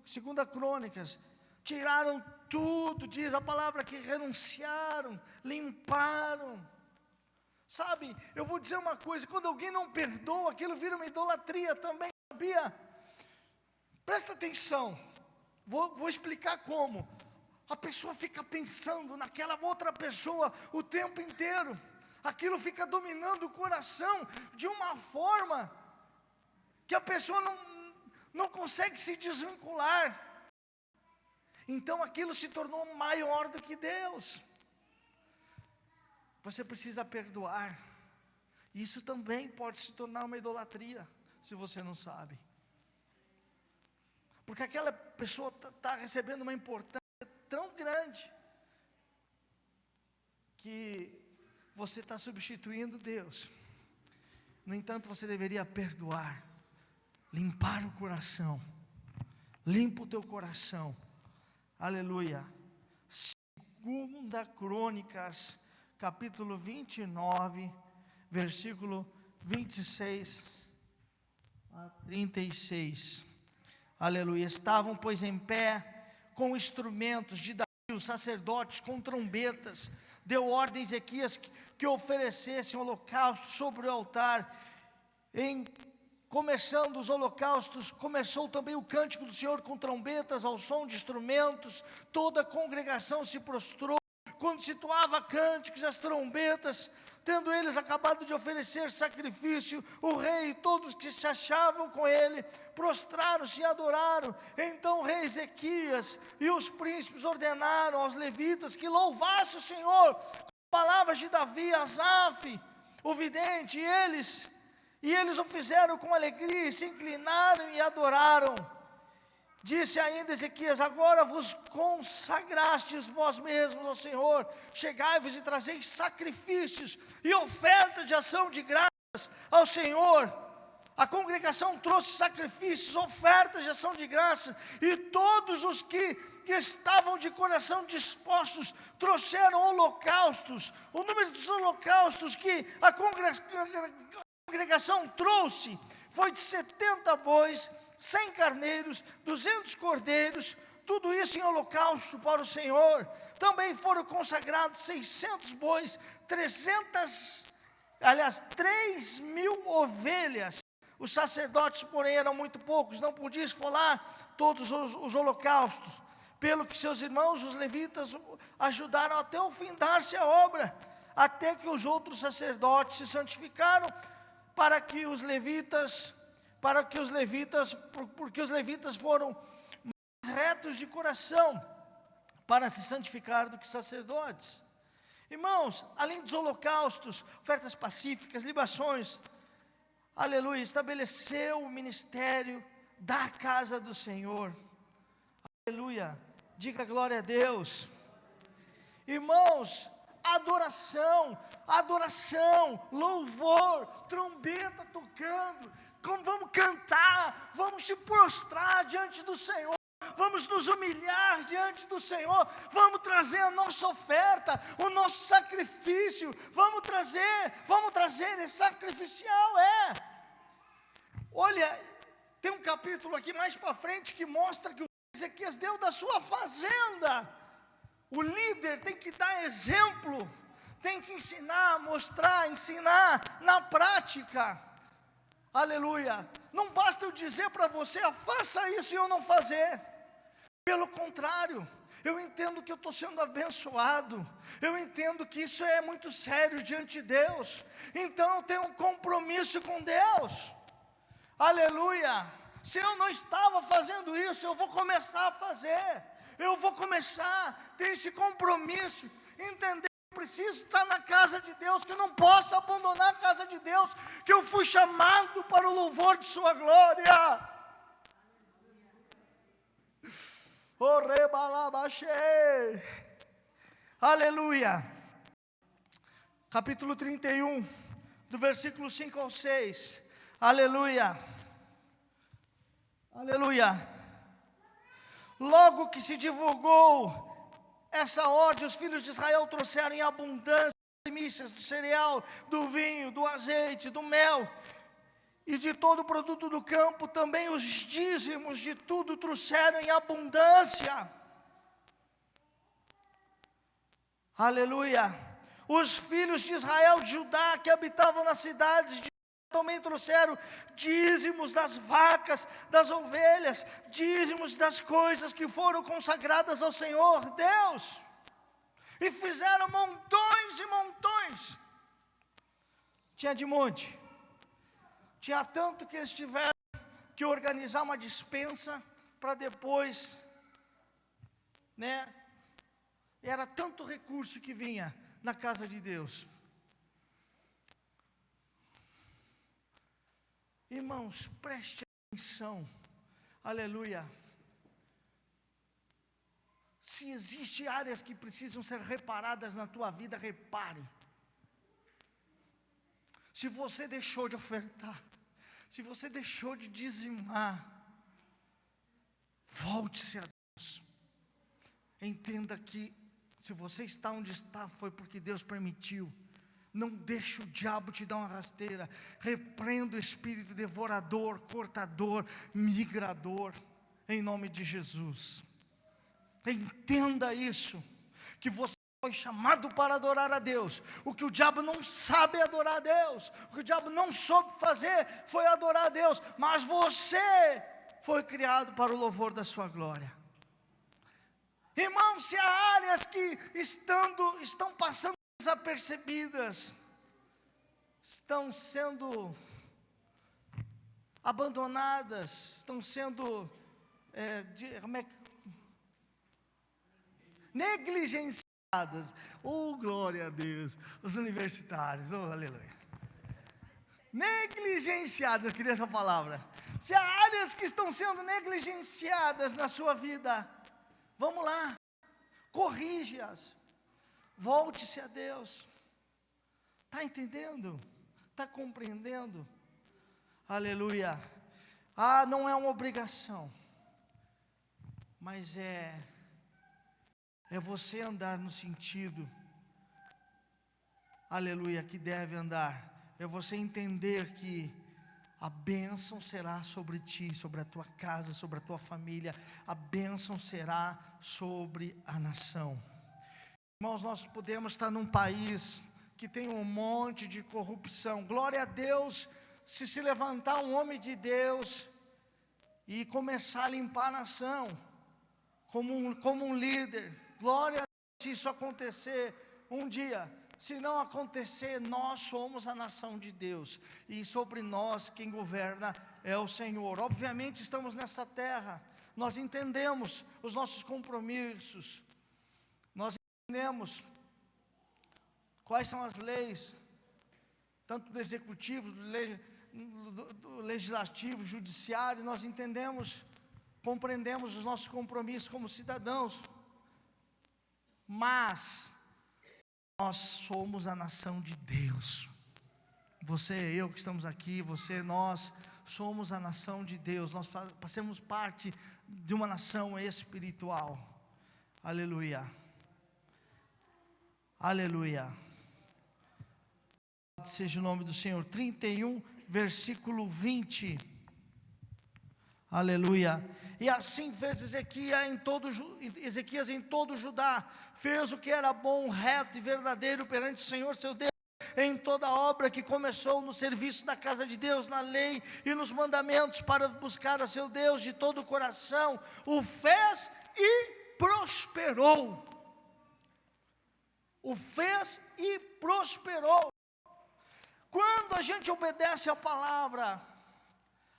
segunda Crônicas. Tiraram tudo, diz a palavra, que renunciaram, limparam. Sabe, eu vou dizer uma coisa, quando alguém não perdoa, aquilo vira uma idolatria também, sabia? Presta atenção, vou explicar como. A pessoa fica pensando naquela outra pessoa o tempo inteiro. Aquilo fica dominando o coração de uma forma que a pessoa não consegue se desvincular. Então aquilo se tornou maior do que Deus. Você precisa perdoar. Isso também pode se tornar uma idolatria, se você não sabe. Porque aquela pessoa está recebendo uma importância tão grande, que você está substituindo Deus. No entanto, você deveria perdoar, limpar o coração. Limpa o teu coração. Aleluia. Segunda Crônicas, capítulo 29, versículo 26 a 36. Aleluia. Estavam, pois, em pé com instrumentos de Davi, os sacerdotes com trombetas. Deu ordem a Ezequias que oferecessem holocausto sobre o altar. Começando os holocaustos, começou também o cântico do Senhor com trombetas, ao som de instrumentos. Toda a congregação se prostrou quando situava cânticos e as trombetas. Tendo eles acabado de oferecer sacrifício, o rei e todos que se achavam com ele prostraram-se e adoraram. Então o rei Ezequias e os príncipes ordenaram aos levitas que louvassem o Senhor com palavras de Davi, Asaf, o vidente, e eles o fizeram com alegria, e se inclinaram e adoraram. Disse ainda Ezequias: agora vos consagrastes vós mesmos ao Senhor, chegai-vos e trazeis sacrifícios e oferta de ação de graças ao Senhor. A congregação trouxe sacrifícios, ofertas de ação de graça, e todos os que estavam de coração dispostos trouxeram holocaustos. O número dos holocaustos que a congregação trouxe foi de 70 bois, 100 carneiros, 200 cordeiros, tudo isso em holocausto para o Senhor. Também foram consagrados 600 bois, 3.000 ovelhas. Os sacerdotes, porém, eram muito poucos, não podiam esfolar todos os holocaustos. Pelo que seus irmãos, os levitas, ajudaram até o fim dar-se a obra, até que os outros sacerdotes se santificaram. porque os levitas foram mais retos de coração para se santificar do que sacerdotes. Irmãos, além dos holocaustos, ofertas pacíficas, libações, aleluia, estabeleceu o ministério da casa do Senhor. Aleluia, diga glória a Deus. Irmãos, adoração, louvor, trombeta tocando, vamos cantar, vamos se prostrar diante do Senhor, vamos nos humilhar diante do Senhor, vamos trazer a nossa oferta, o nosso sacrifício, vamos trazer, é sacrificial, Olha, tem um capítulo aqui mais para frente que mostra que o Ezequias deu da sua fazenda. O líder tem que dar exemplo, tem que ensinar, mostrar, ensinar na prática. Aleluia. Não basta eu dizer para você, faça isso e eu não fazer. Pelo contrário, eu entendo que eu estou sendo abençoado, eu entendo que isso é muito sério diante de Deus, então eu tenho um compromisso com Deus. Aleluia. Se eu não estava fazendo isso, eu vou começar a fazer. Eu vou começar a ter esse compromisso, entender que eu preciso estar na casa de Deus, que eu não posso abandonar a casa de Deus, que eu fui chamado para o louvor de sua glória. Oh, rebalabaxê. Aleluia. Capítulo 31, do versículo 5 ao 6. Aleluia. Aleluia. Logo que se divulgou essa ordem, os filhos de Israel trouxeram em abundância primícias do cereal, do vinho, do azeite, do mel e de todo o produto do campo. Também os dízimos de tudo trouxeram em abundância. Aleluia. Os filhos de Israel, de Judá, que habitavam nas cidades de também trouxeram dízimos das vacas, das ovelhas, dízimos das coisas que foram consagradas ao Senhor Deus, e fizeram montões e montões. Tinha de monte, tinha tanto que eles tiveram que organizar uma despensa para depois, era tanto recurso que vinha na casa de Deus. Irmãos, preste atenção, aleluia. Se existem áreas que precisam ser reparadas na tua vida, repare. Se você deixou de ofertar, se você deixou de dizimar, volte-se a Deus. Entenda que se você está onde está, foi porque Deus permitiu. Não deixe o diabo te dar uma rasteira. Repreenda o espírito devorador, cortador, migrador, em nome de Jesus. Entenda isso, que você foi chamado para adorar a Deus. O que o diabo não sabe é adorar a Deus. O que o diabo não soube fazer foi adorar a Deus. Mas você foi criado para o louvor da sua glória. Irmãos, se há áreas que estão passando desapercebidas, estão sendo abandonadas, estão sendo negligenciadas. Oh, glória a Deus. Os universitários, oh, aleluia. Negligenciadas, eu queria essa palavra. Se há áreas que estão sendo negligenciadas na sua vida, vamos lá, corrige-as. Volte-se a Deus. Está entendendo? Está compreendendo? Aleluia. Não é uma obrigação, mas é você andar no sentido, aleluia, que deve andar. É você entender que a bênção será sobre ti, sobre a tua casa, sobre a tua família. A bênção será sobre a nação. Irmãos, nós podemos estar num país que tem um monte de corrupção. Glória a Deus, se levantar um homem de Deus e começar a limpar a nação, como um líder. Glória a Deus, se isso acontecer um dia. Se não acontecer, nós somos a nação de Deus, e sobre nós quem governa é o Senhor. Obviamente estamos nessa terra, nós entendemos os nossos compromissos, nós entendemos quais são as leis, tanto do executivo, do legislativo, judiciário. Nós entendemos, compreendemos os nossos compromissos como cidadãos, mas nós somos a nação de Deus. Você e eu que estamos aqui, você, nós somos a nação de Deus. Nós fazemos parte de uma nação espiritual. Aleluia. Aleluia. Seja o nome do Senhor. 31, versículo 20. Aleluia. E assim fez Ezequias em todo Judá, fez o que era bom, reto e verdadeiro perante o Senhor seu Deus, em toda a obra que começou no serviço da casa de Deus, na lei e nos mandamentos, para buscar a seu Deus de todo o coração, o fez e prosperou. O fez e prosperou. Quando a gente obedece a palavra,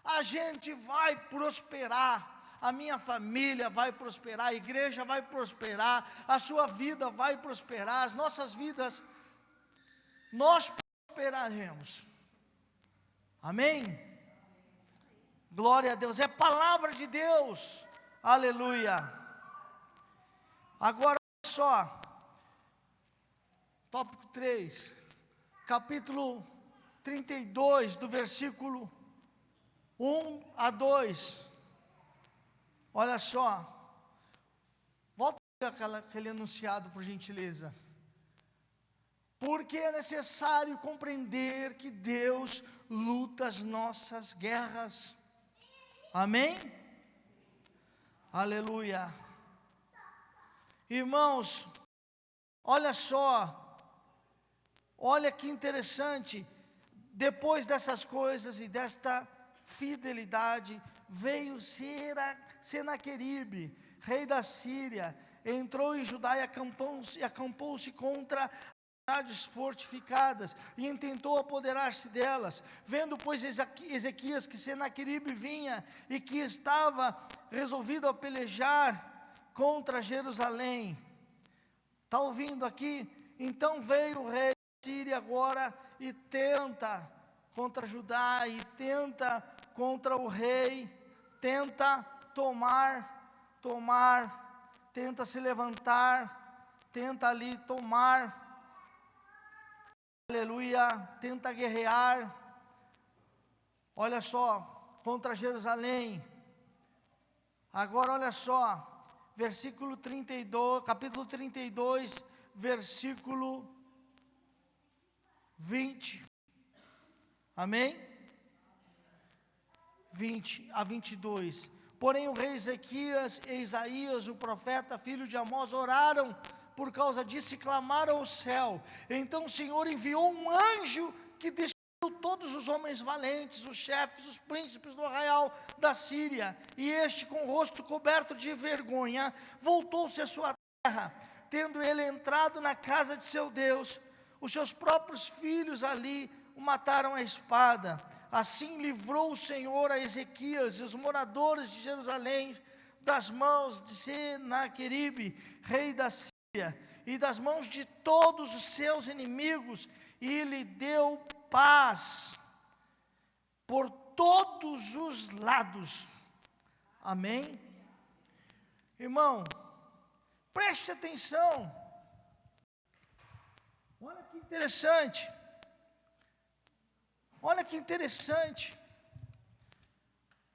a gente vai prosperar. A minha família vai prosperar, a igreja vai prosperar, a sua vida vai prosperar, as nossas vidas, nós prosperaremos. Amém? Glória a Deus, é palavra de Deus. Aleluia. Agora olha só, tópico 3, capítulo 32, do versículo 1 a 2. Olha só, volta aquele enunciado, por gentileza. Porque é necessário compreender que Deus luta as nossas guerras. Amém? Aleluia. Irmãos, olha só, olha que interessante. Depois dessas coisas e desta fidelidade, veio Senaqueribe, rei da Síria, entrou em Judá e acampou-se contra as cidades fortificadas e intentou apoderar-se delas. Vendo, pois, Ezequias que Senaqueribe vinha e que estava resolvido a pelejar contra Jerusalém. Está ouvindo aqui? Então veio o rei da Síria agora e tenta contra Judá, e tenta contra o rei, tenta tenta se levantar, tenta ali tomar, aleluia, tenta guerrear. Olha só, contra Jerusalém. Agora olha só, versículo 32, capítulo 32, versículo 20. Amém? 20 a 22. Porém o rei Ezequias e Isaías, o profeta, filho de Amós, oraram por causa disso e clamaram ao céu. Então o Senhor enviou um anjo que destruiu todos os homens valentes, os chefes, os príncipes do arraial da Síria. E este, com o rosto coberto de vergonha, voltou-se à sua terra. Tendo ele entrado na casa de seu Deus, os seus próprios filhos ali o mataram à espada. Assim livrou o Senhor a Ezequias e os moradores de Jerusalém das mãos de Senaqueribe, rei da Síria, e das mãos de todos os seus inimigos, e lhe deu paz por todos os lados. Amém? Irmão, preste atenção. Olha que interessante. Olha que interessante.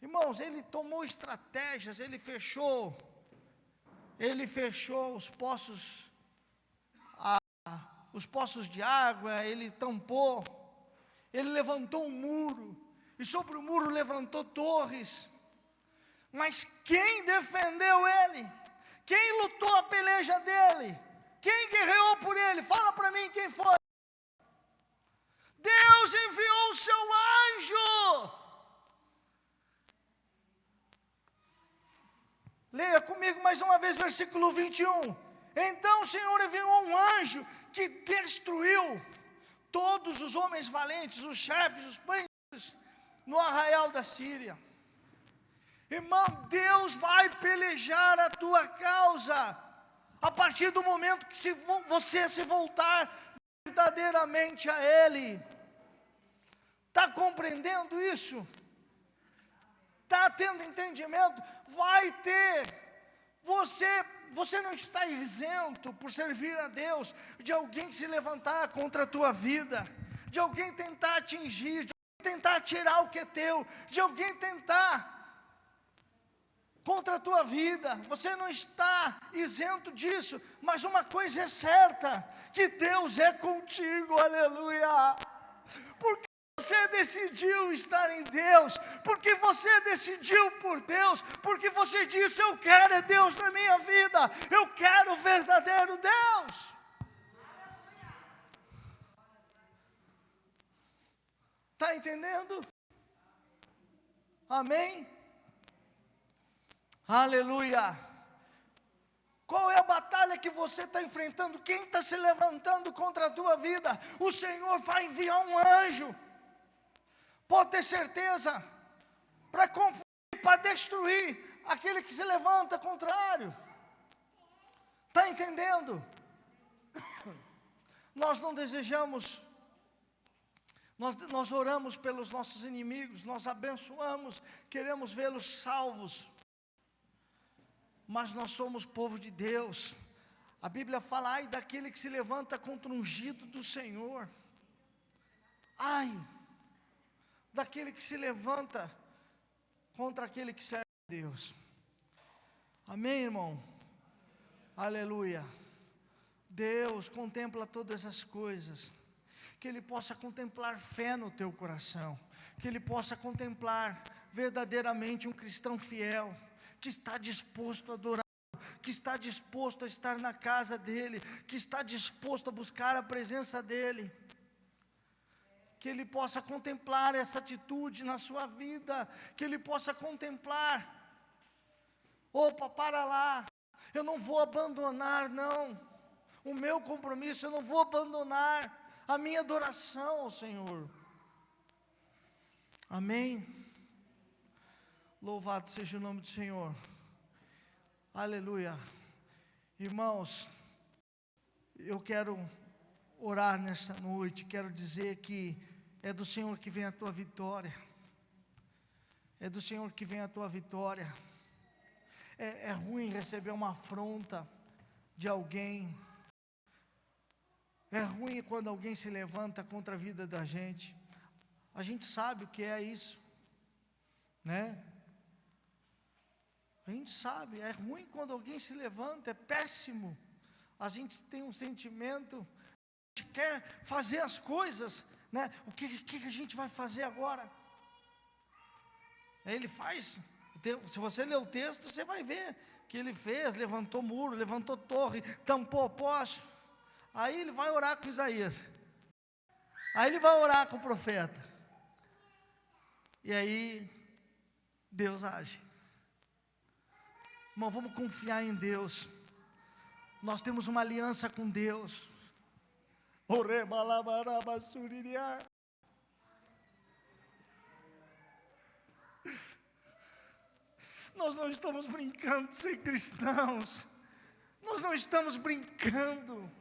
Irmãos, ele tomou estratégias, ele fechou os poços de água, ele tampou, ele levantou um muro, e sobre o muro levantou torres. Mas quem defendeu ele? Quem lutou a peleja dele? Quem guerreou por ele? Fala para mim quem foi. Deus enviou o seu anjo. Leia comigo mais uma vez, versículo 21. Então o Senhor enviou um anjo que destruiu todos os homens valentes, os chefes, os príncipes, no arraial da Síria. Irmão, Deus vai pelejar a tua causa, a partir do momento que você se voltar verdadeiramente a Ele. Está compreendendo isso? Está tendo entendimento? Vai ter. Você não está isento, por servir a Deus, de alguém se levantar contra a tua vida, de alguém tentar atingir, de alguém tentar tirar o que é teu, de alguém tentar contra a tua vida. Você não está isento disso, mas uma coisa é certa, que Deus é contigo, aleluia, porque você decidiu estar em Deus, porque você decidiu por Deus, porque você disse: eu quero é Deus na minha vida, eu quero o verdadeiro Deus. Está entendendo? Amém? Aleluia. Qual é a batalha que você está enfrentando? Quem está se levantando contra a tua vida? O Senhor vai enviar um anjo, pode ter certeza, para confundir, para destruir aquele que se levanta contrário. Está entendendo? Nós não desejamos, nós oramos pelos nossos inimigos, nós abençoamos, queremos vê-los salvos, mas nós somos povo de Deus. A Bíblia fala: ai daquele que se levanta contra o ungido do Senhor, ai daquele que se levanta contra aquele que serve a Deus. Amém, irmão? Aleluia. Deus contempla todas as coisas, que Ele possa contemplar fé no teu coração, que Ele possa contemplar verdadeiramente um cristão fiel, que está disposto a adorar, que está disposto a estar na casa dEle, que está disposto a buscar a presença dEle. Que Ele possa contemplar essa atitude na sua vida, que Ele possa contemplar: opa, para lá, eu não vou abandonar não, o meu compromisso, eu não vou abandonar a minha adoração ao Senhor. Amém? Louvado seja o nome do Senhor, aleluia. Irmãos, eu quero orar nessa noite, quero dizer que é do Senhor que vem a tua vitória, é do Senhor que vem a tua vitória. É ruim receber uma afronta de alguém, é ruim quando alguém se levanta contra a vida da gente. A gente sabe o que é isso, né? A gente sabe, é ruim quando alguém se levanta, é péssimo. A gente tem um sentimento, a gente quer fazer as coisas, né? O que a gente vai fazer agora? Aí ele faz, se você ler o texto, você vai ver que ele fez: levantou muro, levantou torre, tampou poço. Aí ele vai orar com Isaías, aí ele vai orar com o profeta, e aí Deus age. Irmão, vamos confiar em Deus. Nós temos uma aliança com Deus. Nós não estamos brincando de ser cristãos. Nós não estamos brincando.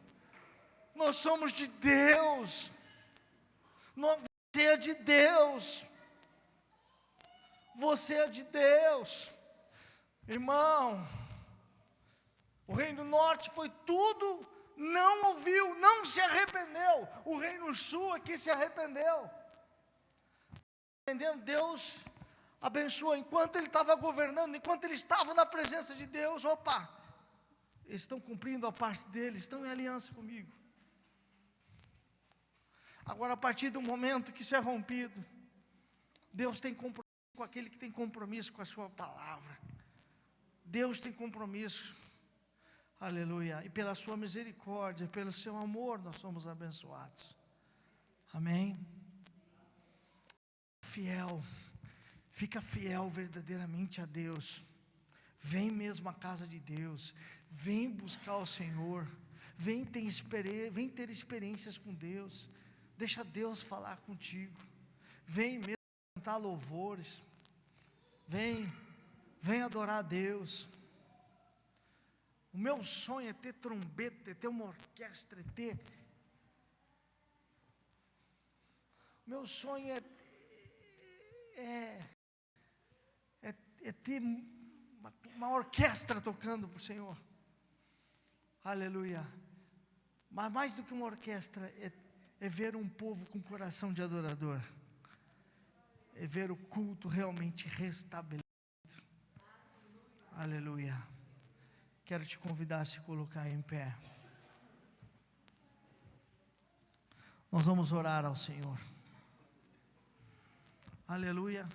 Nós somos de Deus. Você é de Deus. Você é de Deus. Irmão, o reino norte foi tudo, não ouviu, não se arrependeu. O reino sul aqui se arrependeu. Entendendo? Deus abençoou. Enquanto ele estava governando, enquanto ele estava na presença de Deus, opa, eles estão cumprindo a parte deles, estão em aliança comigo. Agora, a partir do momento que isso é rompido, Deus tem compromisso com aquele que tem compromisso com a sua palavra. Deus tem compromisso, aleluia, e pela sua misericórdia, pelo seu amor, nós somos abençoados. Amém? Fiel, fica fiel verdadeiramente a Deus. Vem mesmo à casa de Deus, Vem buscar o Senhor, vem ter experiências com Deus, deixa Deus falar contigo, vem mesmo cantar louvores, vem adorar a Deus. O meu sonho é ter trombeta, é ter uma orquestra, meu sonho é ter uma orquestra tocando para o Senhor, aleluia. Mas mais do que uma orquestra, é ver um povo com coração de adorador, é ver o culto realmente restabelecido, aleluia. Quero te convidar a se colocar em pé, nós vamos orar ao Senhor, aleluia.